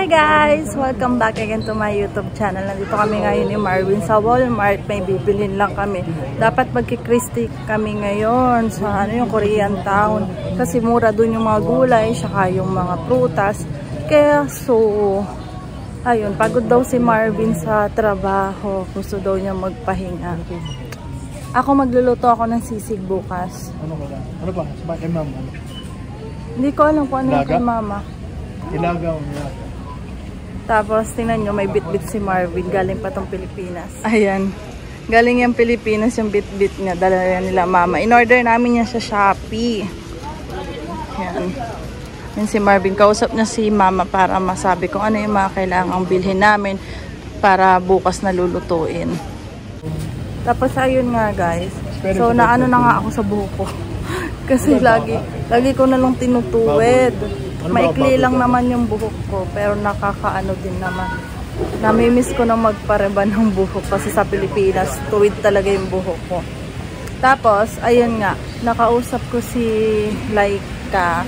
Hi guys! Welcome back again to my YouTube channel. Nandito kami ngayon ni Marvin sa Walmart. May bibilhin lang kami. Dapat magki-Christie kami ngayon sa yung Korean Town. Kasi mura dun yung mga gulay, saka yung mga prutas. Kaya ayun, pagod daw si Marvin sa trabaho. Gusto daw niya magpahinga. Ako magluluto ako ng sisig bukas. Ano ba? Sabay kay mama? Hindi ko alam kung ano yung kay mama. Ilagaw niya. Tapos, tingnan nyo, may bit-bit si Marvin. Galing pa tong Pilipinas. Ayan. Galing yung Pilipinas yung bit-bit niya. Dala yan nila mama. In-order namin yan sa Shopee. Ayan. Yan si Marvin. Kausap niya si mama para masabi kung ano yung mga kailangang bilhin namin para bukas na lulutuin. Tapos, ayun nga guys. So, naano na nga ako sa buhok ko. Kasi lagi ko na lang tinutuwid. Maikli lang naman yung buhok ko, pero nakakaano din naman. Namimiss ko na magpareban ng buhok kasi sa Pilipinas, tuwid talaga yung buhok ko. Tapos, ayun nga, nakausap ko si Laika.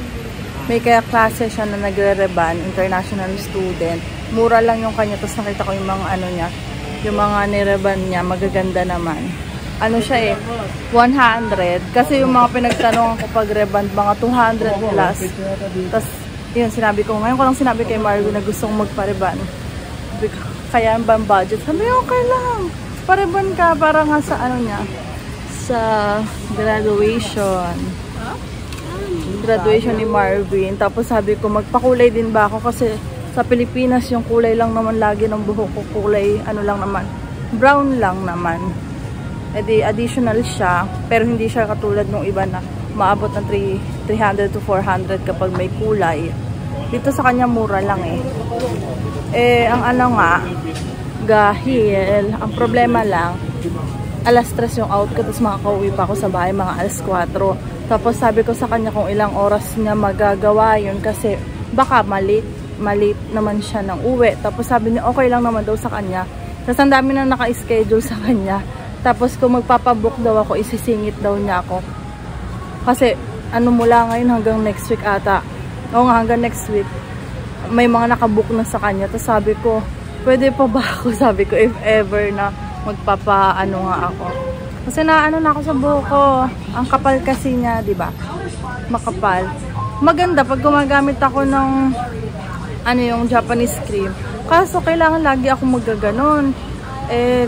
May kaya klase siya na nagre-reban, international student. Mura lang yung kanya, tapos nakita ko yung mga ano niya, yung mga nireban niya, magaganda naman. Ano siya eh, 100. Kasi yung mga pinagtanungan ko pag reband, mga 200 plus. Tapos, yun, sinabi ko, ngayon ko lang sinabi kay Marvin na gustong magpareban. Kaya ba ang budget? Sabi, okay lang. Pareban ka para nga sa ano niya, sa graduation. Graduation ni Marvin. Tapos sabi ko, magpakulay din ba ako? Kasi sa Pilipinas, yung kulay lang naman lagi ng buhok ko. Kulay, ano lang naman, brown lang naman. E di, additional siya. Pero hindi siya katulad nung iba na maabot ng 300 to 400 kapag may kulay. Dito sa kanya mura lang eh. Ang ano nga, dahil ang problema lang, alas 3 yung out ko, tapos makakauwi pa ako sa bahay mga alas 4. Tapos sabi ko sa kanya kung ilang oras niya magagawa yun kasi baka malate naman siya ng uwi. Tapos sabi niya okay lang naman daw sa kanya. Tapos ang dami na naka-schedule sa kanya. Tapos kung magpapabook daw ako, isisingit daw niya ako. Kasi ano mula ngayon hanggang next week ata. O nga hanggang next week. May mga nakabook na sa kanya. Tapos sabi ko, pwede pa ba ako? Sabi ko, if ever na magpapaano nga ako. Kasi naano na ako sa buhok ko. Ang kapal kasi niya, di ba? Makapal. Maganda pag gumagamit ako ng ano yung Japanese cream. Kaso kailangan lagi ako magaganon.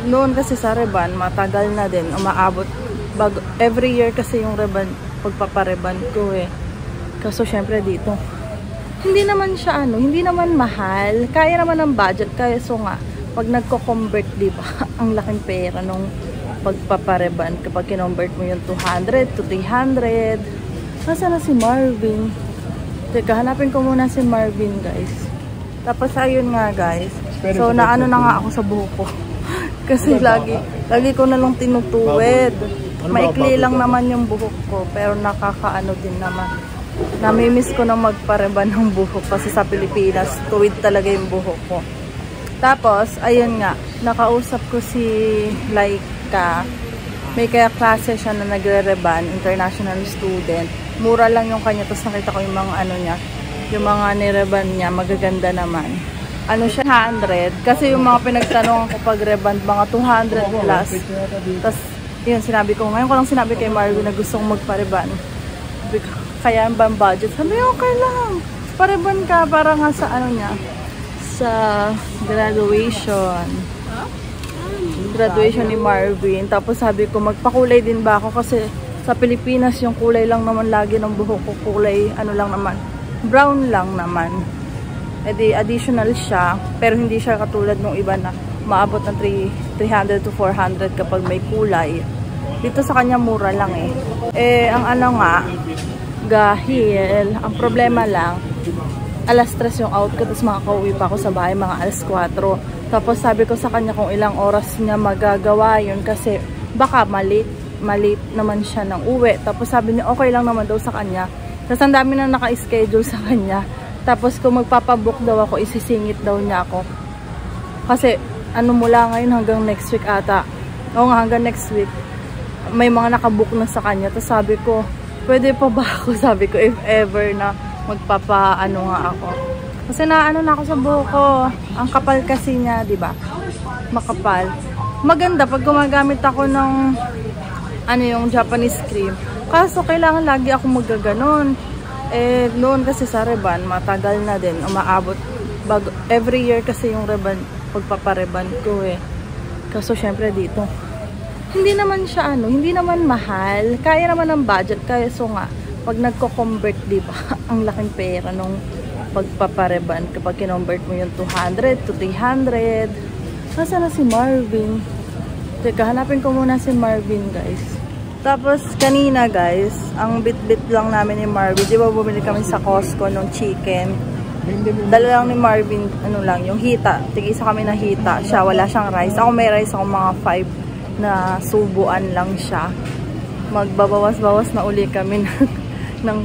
Noon kasi sa reban, matagal na din. Umaabot. Every year kasi yung reban, pagpapareban ko eh. Kaso syempre dito, hindi naman siya hindi naman mahal. Kaya naman ng budget. Kaya so nga, pag nagko-convert, di ba, ang laking pera nung pagpapareban. Kapag kinonvert mo yung 200 to 300. Nasaan na si Marvin? Teka, hanapin ko muna si Marvin, guys. Tapos ayun nga, guys. So, naano na nga ako sa buhok ko. Kasi lagi ko na lang tinutuwid. Maikli lang naman yung buhok ko, pero nakakaano din naman. Namimiss ko na magpareban ng buhok kasi sa Pilipinas, tuwid talaga yung buhok ko. Tapos, ayun nga, nakausap ko si Laika. May kaya klase siya na nagre-reban, international student. Mura lang yung kanya, tapos nakita ko yung mga ano niya, yung mga nireban niya, magaganda naman. Ano siya, 100. Kasi yung mga pinagtanungan ko pag reband, mga 200 plus. Tapos, yun, sinabi ko, ngayon ko lang sinabi kay Marvin na gustong magpareban. Kaya ba ang budget? Sabi, okay lang. Pareban ka para nga sa ano niya, sa graduation. Graduation ni Marvin. Tapos sabi ko, magpakulay din ba ako? Kasi sa Pilipinas, yung kulay lang naman lagi ng buhok ko. Kulay, ano lang naman, brown lang naman. E di, additional siya. Pero hindi siya katulad nung iba na maabot ng 300 to 400 kapag may kulay. Dito sa kanya mura lang eh. Ang ano nga, dahil ang problema lang, alas 3 yung out ko, tapos makakauwi pa ako sa bahay mga alas 4. Tapos sabi ko sa kanya kung ilang oras niya magagawa yun kasi baka malate naman siya ng uwi. Tapos sabi niya okay lang naman daw sa kanya. Tapos ang dami na naka-schedule sa kanya. Tapos kung magpapabook daw ako, isisingit daw niya ako. Kasi ano mula ngayon hanggang next week ata. O nga hanggang next week. May mga nakabook na sa kanya. Tapos sabi ko, pwede pa ba ako? Sabi ko, if ever na magpapaano nga ako. Kasi naano na ako sa buhok ko. Ang kapal kasi niya, di ba? Makapal. Maganda pag gumagamit ako ng ano yung Japanese cream. Kaso kailangan lagi ako magaganon. Eh, noon kasi sa Reban, matagal na din. Umaabot. Every year kasi yung Reban, pagpapareban ko eh. Kaso syempre dito. Hindi naman siya hindi naman mahal. Kaya naman ng budget. Kaya so nga, pag nagko-convert, di ba? Ang laking pera nung pagpapareban. Kapag kinonvert mo yung 200 to 300. Nasaan na si Marvin? Teka, hanapin ko muna si Marvin, guys. Tapos, kanina, guys, ang bit-bit lang namin ni Marvin. Di ba bumili kami sa Costco ng chicken? Dala lang ni Marvin, yung hita. Tig-isa kami na hita. Siya, wala siyang rice. Ako may rice, ako mga 5 na subuan lang siya. Magbabawas-bawas na uli kami ng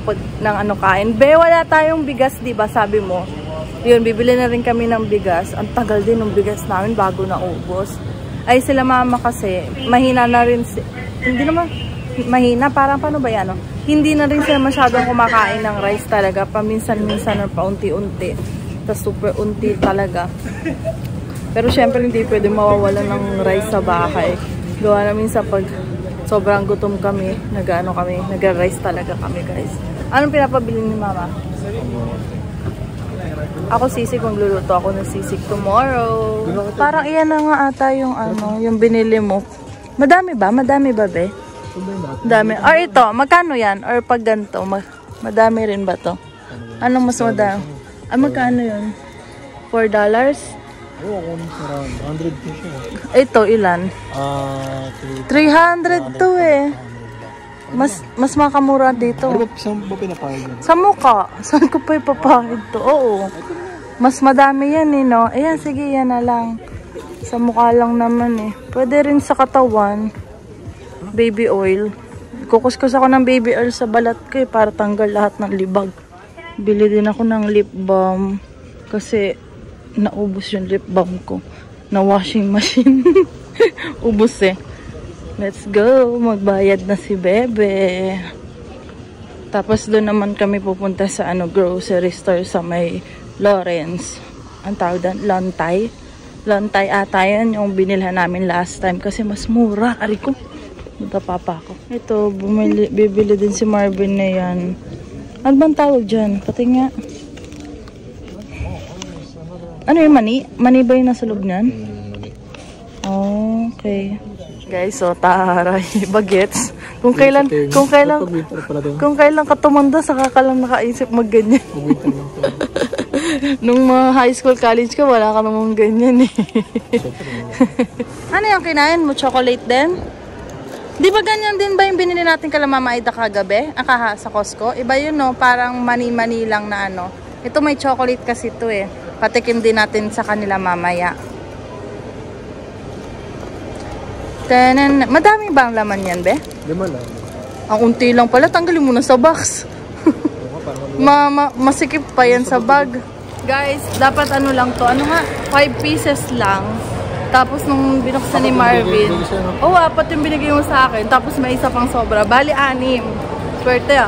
kain. Be, wala tayong bigas, di ba? Sabi mo. Yun, bibili na rin kami ng bigas. Ang tagal din ng bigas namin bago naubos. Ay, sila mama kasi, mahina na rin hindi naman mahina, parang paano ba yan? Hindi na rin sila masyadong kumakain ng rice talaga. Paminsan-minsan or paunti-unti. Tapos super unti talaga. Pero syempre hindi pwede mawawalan ng rice sa bahay. Gawa namin sa pag sobrang gutom kami, nag-rice talaga kami, guys. Anong pinapabili ni mama? Ako sisig, kung luluto ako ng sisig tomorrow. Parang iyan na nga ata yung yung binili mo. Madami ba? Madami ba, be? Madami. Or ito, magkano yan? Or pag ganito, madami rin ba to? Anong mas madami? Magkano yun? $4? Oo, kunin sa round. 100 po siya. Ito, ilan? 300 to eh. Mas makamura dito. Ano ba, saan ba pinapahid yan? Sa mukha. Saan ko pa ipapahid to? Oo. Mas madami yan eh, no? Ayan, sige, yan na lang. Sa mukha lang naman eh. Pwede rin sa katawan. Baby oil. Kukuskus ako ng baby oil sa balat ko eh, para tanggal lahat ng libag. Bili din ako ng lip balm. Kasi naubos yung lip balm ko. Na washing machine. Ubus eh. Let's go. Magbayad na si Bebe. Tapos doon naman kami pupunta sa grocery store sa may Lawrence. Ang tawag doon? Lontay. Lontay ata yan yung binilhan namin last time. Kasi mas mura. Ari ko. Magkapapa ko. Ito, bibili din si Marvin na yan. Ano bang tawag dyan? Pati nga. Ano yung mani? Mani ba yung nasa loob niyan? Okay. Guys, so taray. Bagets. Kung kailan ka tumanda, saka ka lang nakaisip magganyan. Nung mga high school, college ka, wala ka namang ganyan eh. Ano yung kinain mo? Chocolate din? Di ba ganyan din ba yung binili natin kala Mama Aida kagabi? Sa Costco? Iba yun, no? Parang mani-mani lang na Ito may chocolate kasi ito eh. Patikim din natin sa kanila mamaya. Tanan. Madami ba ang laman yan, be? 5 lang. Ang unti lang pala. Tanggalin mo na sa box. Masikip pa yan sa bag. Guys, dapat lang to. 5 pieces lang. Tapos nung binuksan ni Marvin, 4 yung binigay mo sa akin. Tapos may isa pang sobra. Bali, 6. Swerte 6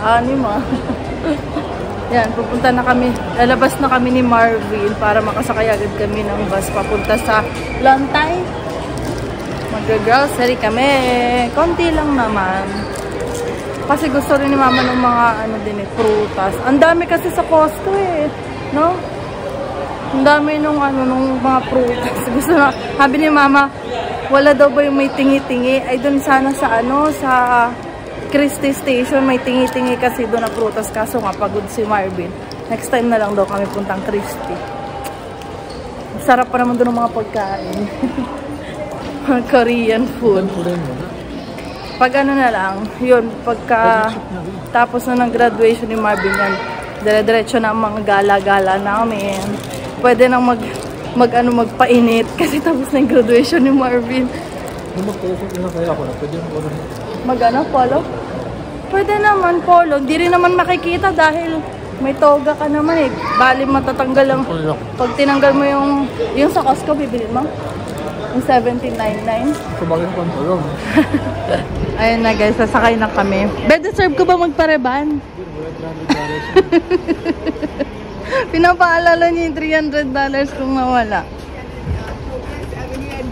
Yan, pupunta na kami. Lalabas na kami ni Marvin para makasakay agad kami ng bus papunta sa Lontay. Mag-grocery kami. Konti lang naman. Kasi gusto rin ni Mama ng mga prutas. Ang dami kasi sa Costco eh. No? Ang dami nung mga prutas. Gusto na, sabi ni Mama, wala daw ba yung may tingi-tingi? Ay doon sana sa sa Christie Station, may tingi-tingi kasi doon na prutas. Kaso nga, pagod si Marvin. Next time na lang daw kami puntang Christie. Sarap pa naman doon ng mga pagkain. Korean food. Pag na lang, yun, pagka tapos na ng graduation ni Marvin yan, dire-diretso na ang mga gala-gala namin. Pwede nang magpainit kasi tapos na yung graduation ni Marvin. Polo? Pwede naman polo. Hindi rin naman makikita dahil may toga ka naman eh. Bali matatanggal lang. Pag tinanggal mo yung sa Costco, bibilin mo? Yung 17.99. Sabagay ko ang tulong. Ayun na guys, sasakay na kami. Be, deserve ko ba magpareban? Pinapaalala niya yung $300 kung nawala.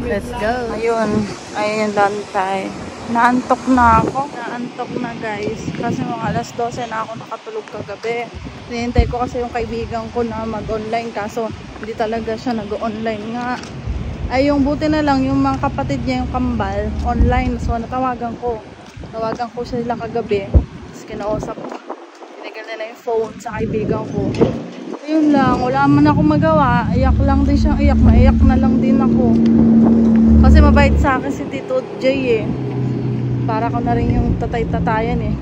Let's go. Ayun. Ayun yung lantay. Naantok na ako. Naantok na guys. Kasi mga alas 12 na ako nakatulog kagabi. Hinihintay ko kasi yung kaibigan ko na mag-online. Kaso hindi talaga siya nag-online nga. Ay yung buti na lang yung mga kapatid niya yung kambal online. So natawagan ko. Tawagan ko sila kagabi. Tapos kinausap ko. Binigyan na yung phone sa kaibigan ko. Ayun lang. Wala man ako magawa. Iyak lang din siyang iyak. Maiyak na lang din ako. Kasi mabait sa akin si Tito Jay eh. Para ko na rin yung tatay-tatayan eh.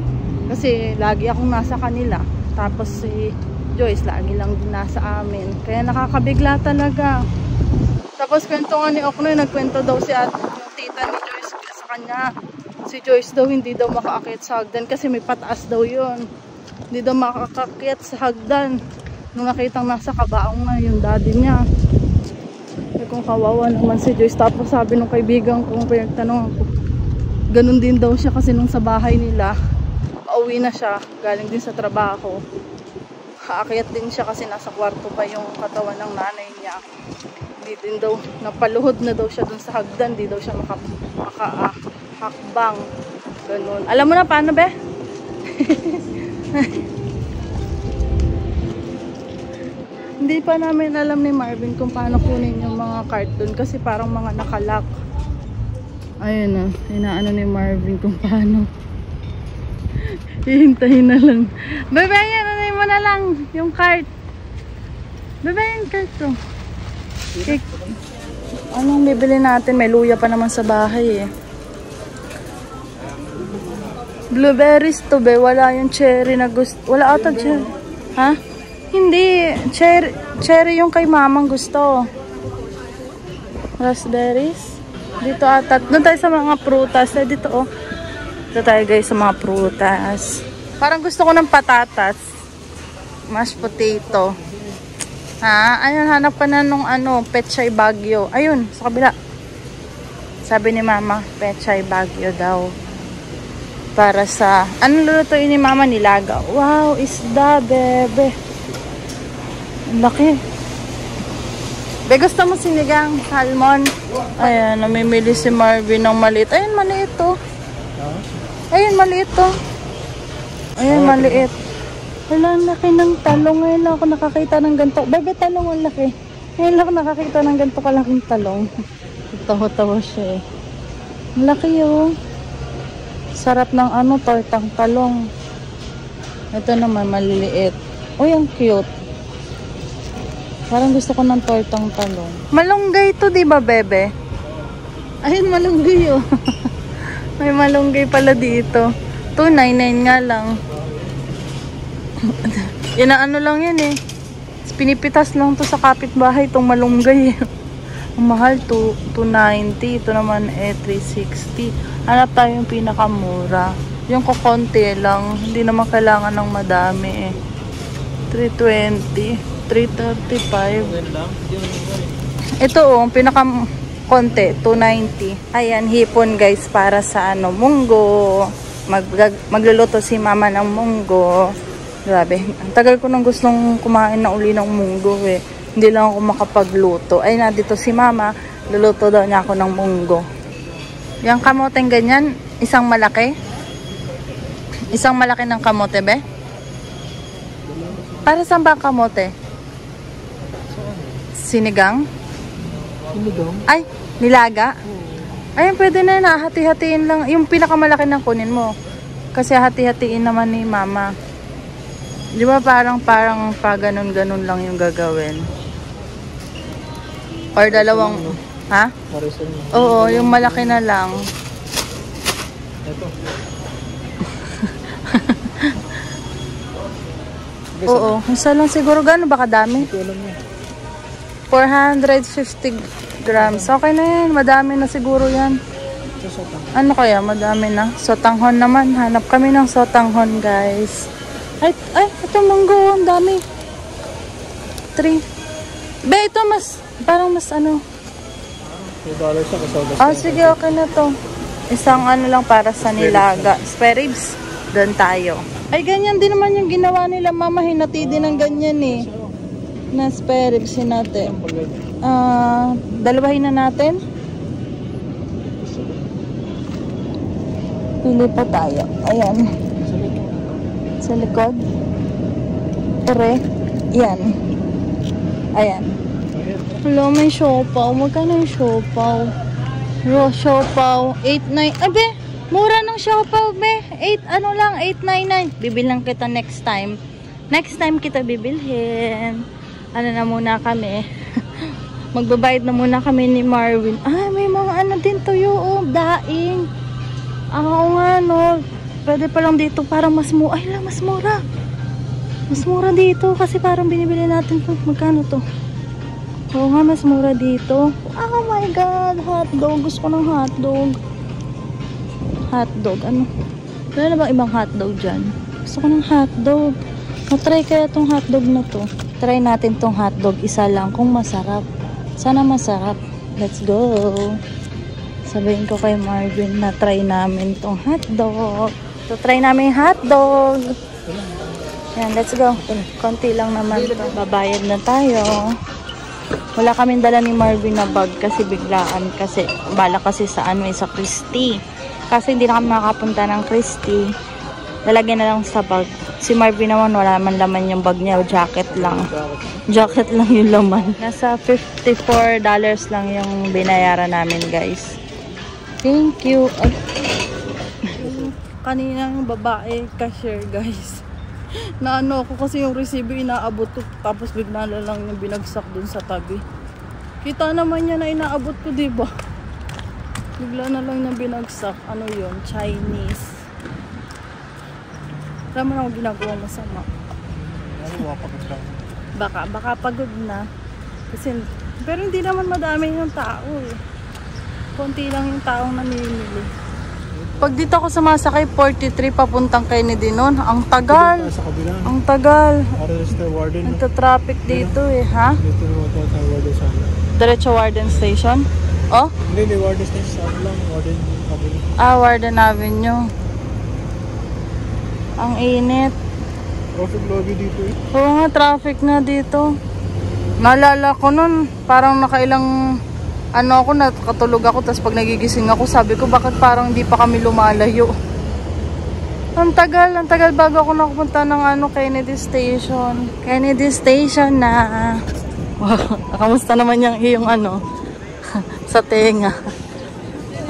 Kasi lagi akong nasa kanila. Tapos si Joyce lagi lang din nasa amin. Kaya nakakabigla talaga. Tapos kwento nga ni Oknoy, nagkwento daw si yung tita ni Joyce sa kanya. Si Joyce daw hindi daw makaakyat sa hagdan kasi may pataas daw yun. Hindi daw makakakyat sa hagdan. Nung nakitang nasa kabaong na yung daddy niya. Eh kung kawawa naman si Joyce. Tapos sabi nung kaibigan ko, pinagtanong ako, ganun din daw siya kasi nung sa bahay nila, pauwi na siya, galing din sa trabaho. Aakyat din siya kasi nasa kwarto pa yung katawan ng nanay niya. Hindi din daw, napaluhod na daw siya dun sa hagdan, hindi daw siya hakbang. Ganun. Alam mo na paano be? Hindi pa namin alam ni Marvin kung paano kunin yung mga cartoon kasi parang mga nakalock. Ayun na, inaano ni Marvin kung paano. Hihintahin na lang. Bebe, yan, ano mo na lang yung cart. Bebe, yung cart to. Cake. Anong bibili natin? May luya pa naman sa bahay eh. Blueberries to be. Wala yung cherry na gusto. Wala ata cherry. Ha? Hindi. Cherry yung kay mamang gusto. Raspberries. Dito ata. Doon tayo sa mga prutas. Dito oh. Dito tayo guys sa mga prutas. Parang gusto ko ng patatas. Mashed potato. Ha? Ayun, hanap ka na nung ano, Pechay Baguio. Ayun, sa kabila. Sabi ni mama, Pechay Baguio daw. Para sa, anong lulutuin ni mama? Nilaga. Wow, isda, bebe. Ang laki. Be, gusto mo sinigang salmon? Ayan, namimili si Marvin ng maliit. Ayun, maliit to. Ayun, maliit to. Ayun, maliit. Wala, ang laki ng talong. Ngayon lang ako nakakita ng ganito. Bebe, talong ang laki. Ngayon lang ako nakakita ng ganito kalaking talong. Tawa-tawa siya eh. Ang laki yun. Sarap ng ano, tortang talong. Ito naman, maliliit. Uy, ang cute. Parang gusto ko ng tortang talong. Malunggay to, di ba, bebe? Ayun, malunggay oh. May malunggay pala dito. 2.99 nga lang. Inaano lang yan eh. Pinipitas lang to sa kapitbahay itong malunggay. Ang mahal to, 290. Ito naman eh 360. Hanap tayo yung pinakamura. Yung kukonti lang. Hindi naman kailangan ng madami eh. 320. 335. Ito oh, pinaka-konti, 290. Ayan, hipon guys para sa ano, munggo. Magluluto si mama ng munggo. Grabe, ang tagal ko nang gustong kumain na uli ng munggo eh. Hindi lang ako makapagluto. Ay na dito si mama, luluto daw niya ako ng munggo. Yung kamoteng ganyan, isang malaki. Isang malaki ng kamote, be? Para saan ba kamote? Sinigang? Sinigang? Ay, nilaga? Ayun, pwede na yun. Hati-hatiin lang. Yung pinakamalaki na kunin mo. Kasi hati-hatiin naman ni mama. Di ba parang pa ganun-ganun lang yung gagawin? Or dalawang... Ha? Oo, yung malaki na lang. Ito. Oo, isa lang siguro. Gano'n ba kadami? 450 grams. Okay na yan. Madami na siguro yan. Ano kaya? Madami na. Sotanghon naman. Hanap kami ng sotanghon, guys. Ay, ito munggo. Ang dami. 3. Be, ito mas, parang mas ano. $2 sa kasawag. Oh, sige. Okay na to. Isang ano lang para sa nilaga. Spare ribs. Doon tayo. Ay, ganyan din naman yung ginawa nila. Mama, hinati din ng ganyan eh. na spare ribs natin. Ang pagod. Dalawahin na natin. Pili pa tayo. Ayan. Sa likod. Ere. Yan. Ayan. Hello, may siopaw. Magkano yung siopaw? Siopaw. 8.9. Abe, mura ng siopaw, be. 8.99. Bibilang kita next time. Next time kita bibilhin. Ano na muna kami. Magbabayad na muna kami ni Marvin. Ay, may mga ano din tuyo. Oh, daing. Oo nga, no. Pwede pa lang dito. Parang mas mura. Ay, lang, mas mura. Mas mura dito. Kasi parang binibili natin ito. Magkano to? Oo nga, mas mura dito. Oh my God, hotdog. Gusto ko ng hotdog. Hotdog, ano? Wala na bang ibang hotdog dyan? Gusto ko ng hotdog. Matry kaya tong hotdog na to. Try natin tong hotdog. Isa lang kung masarap. Sana masarap. Let's go. Sabihin ko kay Marvin na try namin tong hotdog. So, try namin yung hotdog. Yan, let's go. Konti lang naman to. Babayad na tayo. Wala kaming dala ni Marvin na bag kasi biglaan. Kasi bala kasi sa ano sa Christie. Kasi hindi na kami makapunta ng Christie. Lalagyan na lang sa bag. Si Marvin naman wala man laman yung bag niya. Jacket lang. Jacket lang yung laman. Nasa $54 lang yung binayaran namin, guys. Thank you. Ay. Kanina yung babae cashier, guys. Na ano ako kasi yung resibo inaabot ko. Tapos bigla na lang yung binagsak dun sa tabi. Kita naman niya na inaabot ko, diba? Bigla na lang yung binagsak. Ano yun? Chinese. Wala mo na ako ginagawa masama. Baka pagod na. Kasi, pero hindi naman madami yung tao eh. Konti lang yung taong namimili. Pag dito ako sumasakay, 43 papuntang Kennedy nun. Ang tagal. Ang tagal. Nagta-traffic dito eh, ha? Diretso Warden Station? Oh? Hindi, Warden Station. Warden Avenue. Warden Avenue. Ang init. Traffic lobby dito eh. Oo nga, traffic na dito. Naalala ko nun, parang nakailang ano ako, nakatulog ako, tapos pag nagigising ako, sabi ko, bakit parang hindi pa kami lumalayo? Ang tagal bago ako nakapunta ng ano, Kennedy Station. Kennedy Station na. Wow, kamusta naman yung ano, sa tenga.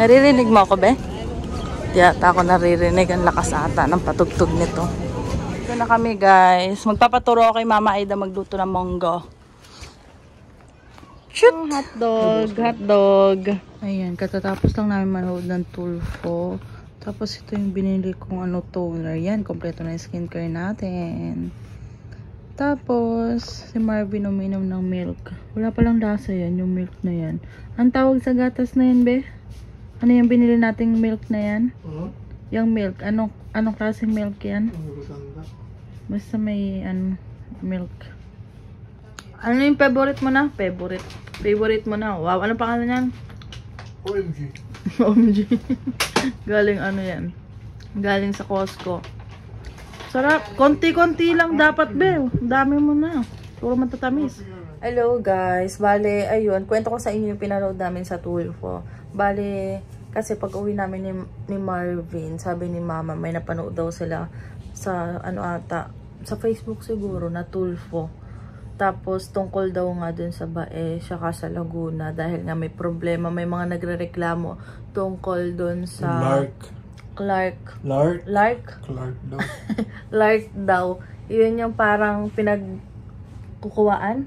Naririnig mo ako, be? Di ata ako naririnig, ang lakas ata ng patugtog nito. Ito na kami, guys. Magpapaturo ako kay Mama Aida magluto ng monggo. Shoot! Oh, hotdog. Ayan, katatapos lang namin manood ng Tulfo. Tapos ito yung binili kong ano, toner. Yan, kompleto na yung skincare natin. Tapos, si Marvin uminom ng milk. Wala palang lasa yan, yung milk na yan. Ang tawag sa gatas na yan, be? Ano yung binili nating milk na yan? Yung milk, anong klaseng milk yan? Basta may, milk. Ano yung favorite mo na? Favorite mo na. Wow, ano pangalan yan? OMG. OMG. Galing ano yan? Galing sa Costco. Sarap. Konti-konti lang dapat, be. Dami mo na. Puro matatamis. Hello, guys. Bale, ayun. Kwento ko sa inyo yung pinanood namin sa Tulfo. Bale, kasi pag uwi namin ni Marvin, sabi ni Mama, may napanood daw sila sa, sa Facebook siguro, na Tulfo. Tapos, tungkol daw nga dun sa Bae, saka sa Laguna. Dahil nga may problema, may mga nagre-reklamo tungkol dun sa... Clark daw. Clark daw. Yun yung parang pinagkukuwaan.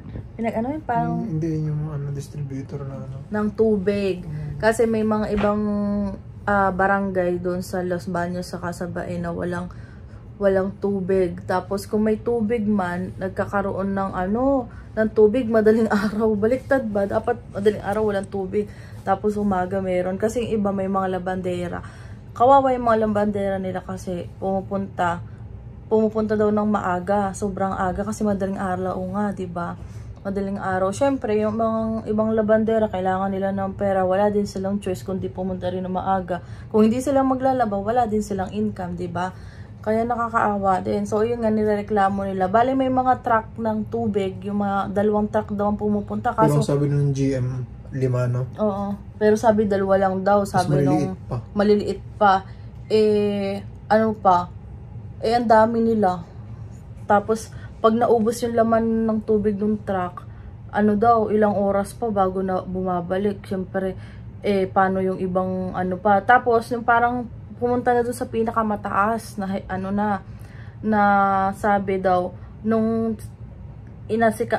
Parang... Hindi yung distributor na ng tubig. Kasi may mga ibang barangay dun sa Los Baños, saka sa Bae na walang tubig. Tapos kung may tubig man, nagkakaroon ng ng tubig madaling araw. Baliktad ba? Dapat madaling araw walang tubig. Tapos umaga meron. Kasi yung iba may mga labandera. Kawawa yung mga labandera nila kasi pumupunta daw ng maaga. Sobrang aga kasi madaling araw nga, 'di ba? Madaling araw. Syempre, yung mga ibang labandera kailangan nila ng pera. Wala din silang choice kundi pumunta rin ng maaga. Kung hindi sila maglalaba, wala din silang income, 'di ba? Kaya nakakaawa din. So, yun nga nirereklamo nila. Bale, may mga truck ng tubig. Yung mga 2 truck daw ang pumupunta. Kaso, pero sabi ng GM, 5, no? Oo. Pero sabi 2 lang daw. Sabi nung maliliit pa. Ano pa? Ang dami nila. Tapos, pag naubos yung laman ng tubig ng truck, ano daw, ilang oras pa bago na bumabalik. Siyempre, paano yung ibang ano pa. Tapos, yung parang pumunta na doon sa pinakamataas na na sabi daw nung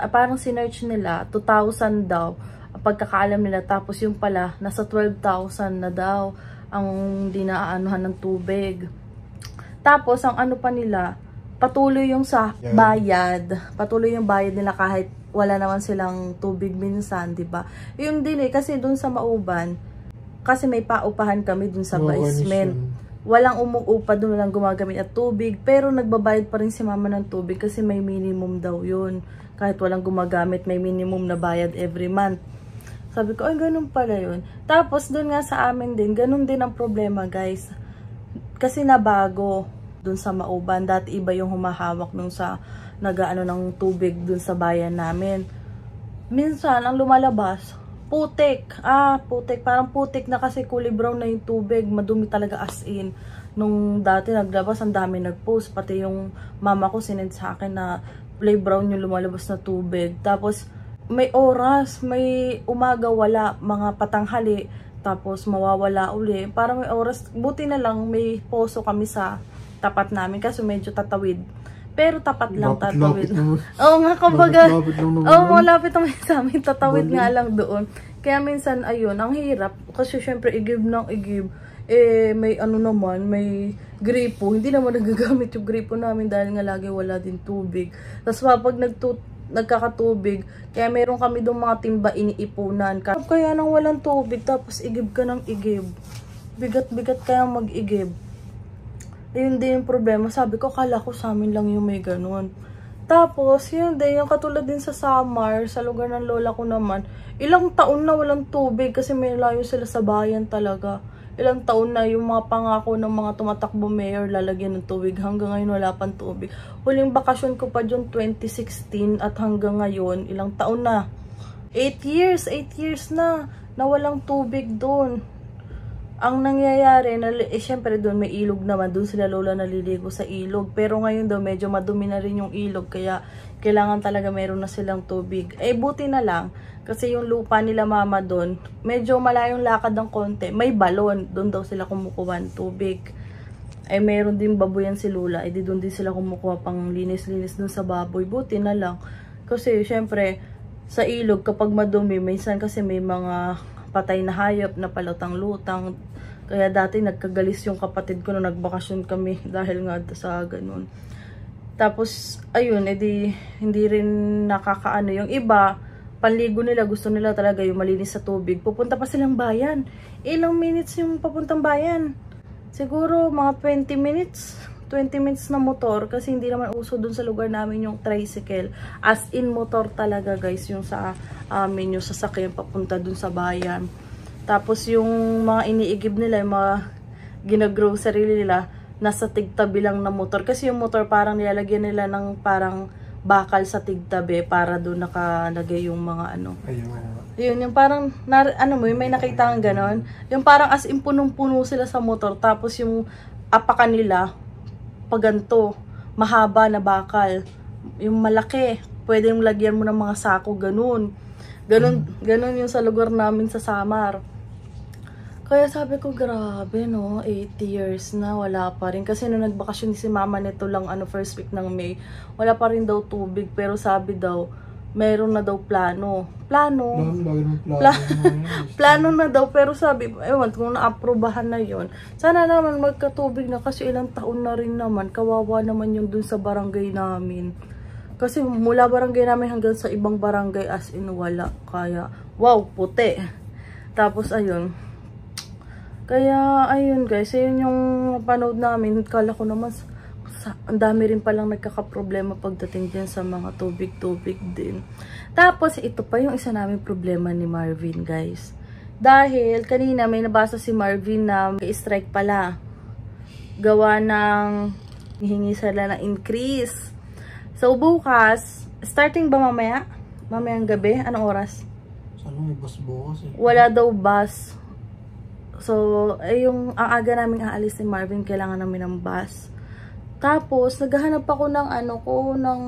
parang sinearch nila 2,000 daw ang pagkakaalam nila, tapos yung pala nasa 12,000 na daw ang dinaanuhan ng tubig. Tapos ang ano pa nila, patuloy yung sa bayad, patuloy yung bayad nila kahit wala naman silang tubig minsan, 'di ba? Yung din kasi doon sa Mauban, kasi may paupahan kami dun sa basement. Walang umuupa dun, walang gumagamit at tubig. Pero nagbabayad pa rin si mama ng tubig kasi may minimum daw yun. Kahit walang gumagamit, may minimum na bayad every month. Sabi ko, ay ganun pala yun. Tapos dun nga sa amin din, ganun din ang problema guys. Kasi nabago dun sa Mauban. Dati iba yung humahawak nung sa nagaano ng tubig dun sa bayan namin. Minsan, ang lumalabas, putik. Putik. Parang putik na kasi kulay brown na yung tubig. Madumi talaga as in. Nung dati naglabas, ang dami nagpost. Pati yung mama ko sinend sa akin na kulay brown yung lumalabas na tubig. Tapos, may oras. May umaga wala. Mga patanghali. Tapos, mawawala uli. Parang may oras. Buti na lang may poso kami sa tapat namin. Kasi medyo tatawid. Pero tapat lang, tatawid. Oo nga, kumbaga. Malapit naman sa amin. Tatawid nga lang doon. Kaya minsan, ayun, ang hirap. Kasi syempre, igib ng igib. May ano naman, may gripo. Hindi naman nagagamit yung gripo namin dahil nga lagi wala din tubig. Tapos pag nagkakatubig, kaya meron kami doon mga timba iniipunan. Kaya nang walang tubig, tapos igib ka ng igib. Bigat-bigat kaya mag-igib. Yun din yung problema. Sabi ko, kala ko sa amin lang yung may ganun. Tapos, yun din, yung katulad din sa Samar, sa lugar ng lola ko naman, ilang taon na walang tubig kasi may layo sila sa bayan talaga. Ilang taon na yung mga pangako ng mga tumatakbo mayor lalagyan ng tubig. Hanggang ngayon wala pang tubig. Huling bakasyon ko pa dyan 2016 at hanggang ngayon, ilang taon na. 8 years na walang tubig doon. Ang nangyayari, syempre doon may ilog naman, doon sila lola naliligo sa ilog. Pero ngayon daw medyo madumi na rin yung ilog, kaya kailangan talaga meron na silang tubig. Buti na lang, kasi yung lupa nila mama doon, medyo malayong lakad ng konti. May balon, doon daw sila kumukuha ng tubig. Meron din baboyan si Lula, di doon din sila kumukuha pang linis-linis doon sa baboy. Buti na lang, kasi syempre sa ilog kapag madumi, minsan kasi may mga patay na hayop na palutang-lutang. Kaya dati nagkagalis yung kapatid ko nung nagbakasyon kami dahil nga sa ganun. Tapos, ayun, hindi rin nakakaano. Yung iba, panligo nila, gusto nila talaga yung malinis sa tubig. Pupunta pa silang bayan. Ilang minutes yung papuntang bayan? Siguro mga 20 minutes. 20 minutes na motor kasi hindi naman uso dun sa lugar namin yung tricycle. As in motor talaga guys, yung sa amin, yung sasakyan papunta dun sa bayan. Tapos yung mga iniigib nila, yung mga ginagrocery nila, nasa tigtabi lang na motor. Kasi yung motor parang nilalagyan nila ng parang bakal sa tigtabi para doon nakalagay yung mga ano. Yun, yung parang, may nakita kang ganon. Yung parang as in punong-puno sila sa motor. Tapos yung apakan nila, paganto, mahaba na bakal. Yung malaki, pwede yung lagyan mo ng mga sako, ganun. Ganun yung sa lugar namin sa Samar. Kaya sabi ko, grabe no, 8 years na, wala pa rin. Kasi nung nagbakasyon si mama nito lang, first week ng May, wala pa rin daw tubig. Pero sabi daw, meron na daw plano. Plano na daw, pero sabi, ewan, kung na-aprobahan na yon, sana naman magkatubig na kasi ilang taon na rin naman, kawawa naman yung dun sa barangay namin. Kasi mula barangay namin hanggang sa ibang barangay as in wala. Kaya, wow, puti. Tapos, ayun. Kaya, ayun guys, ayun yung panood namin. Kala ko naman, ang dami rin palang nagkakaproblema pagdating din sa mga tubig-tubig din. Tapos, ito pa yung isa namin problema ni Marvin, guys. Dahil, kanina may nabasa si Marvin na strike pala. Gawa ng Hihingi sila ng increase. So, bukas, starting ba mamaya? Mamayang gabi? Anong oras? Sana may bus bukas eh. Wala daw bus. So, yung ang aga namin aalis ni Marvin, kailangan namin ng bus. Tapos, naghahanap ako ng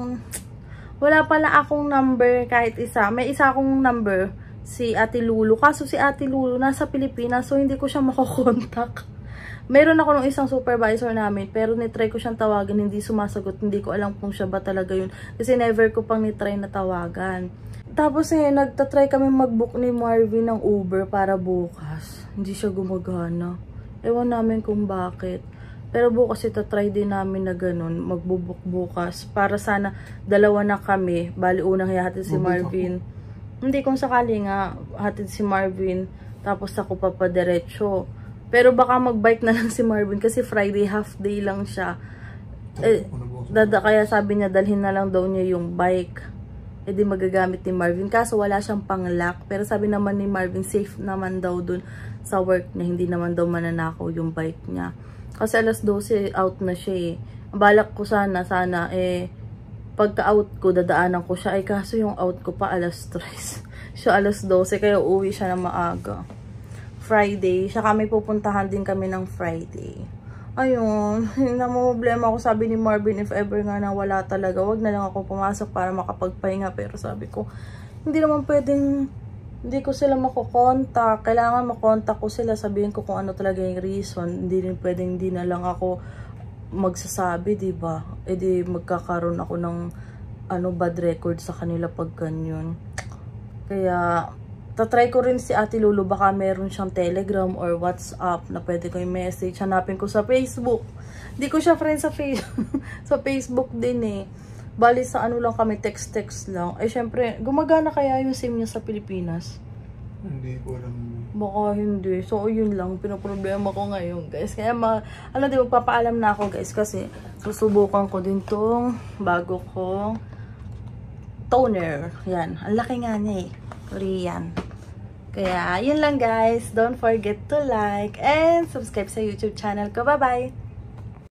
wala pala akong number kahit isa. May isa akong number, si Ate Lulu. Kaso si Ate Lulu nasa Pilipinas, so hindi ko siya makokontak. Meron ako ng isang supervisor namin, pero nitry ko siyang tawagan, hindi sumasagot. Hindi ko alam kung siya ba talaga yun. Kasi never ko pang nitry na tawagan. Tapos nagtatry kami mag-book ni Marvin ng Uber para bukas. Hindi siya gumagana. Ewan namin kung bakit. Pero bukas itatry din namin na ganun, magbubuk bukas. Para sana dalawa na kami, bali unang hihatid si Marvin. Hindi kung sakali nga, hatid si Marvin, tapos ako papadiretso. Pero baka magbike na lang si Marvin kasi Friday half day lang siya. Kaya sabi niya dalhin na lang daw niya yung bike. Di magagamit ni Marvin. Kaso wala siyang pang-lock. Pero sabi naman ni Marvin, safe naman daw dun sa work niya. Hindi naman daw mananakaw yung bike niya. Kasi alas 12 out na siya eh. Balak ko sana pagka-out ko, dadaanan ko siya. Kaso yung out ko pa alas 3. Siya alas 12, kaya uuwi siya na maaga. Friday, siya kami pupuntahan din kami ng Friday. Ayun, namumblema ako, sabi ni Marvin, if ever nga na wala talaga, wag na lang ako pumasok para makapagpahinga. Pero sabi ko, hindi naman pwedeng, hindi ko sila makokontak. Kailangan makontak ko sila, sabihin ko kung ano talaga yung reason. Hindi rin pwedeng hindi na lang ako magsasabi, diba? Di magkakaroon ako ng bad record sa kanila pag ganyan. Kaya tatry ko rin si Ate Lulu, baka meron siyang Telegram or WhatsApp na pwede ko yung message. Hanapin ko sa Facebook. Hindi ko siya friend sa sa Facebook din eh. Bali sa lang kami, text-text lang. Syempre, gumagana kaya yung SIM niya sa Pilipinas? Hindi ko alam. Baka hindi. So, yun lang. Pinoproblema ko ngayon, guys. Kaya, magpapaalam na ako, guys. Kasi, susubukan ko din tong bago kong toner. Yan. Ang laki nga niya eh. Korean. Kaya, yun lang, guys. Don't forget to like and subscribe sa YouTube channel ko. Bye-bye!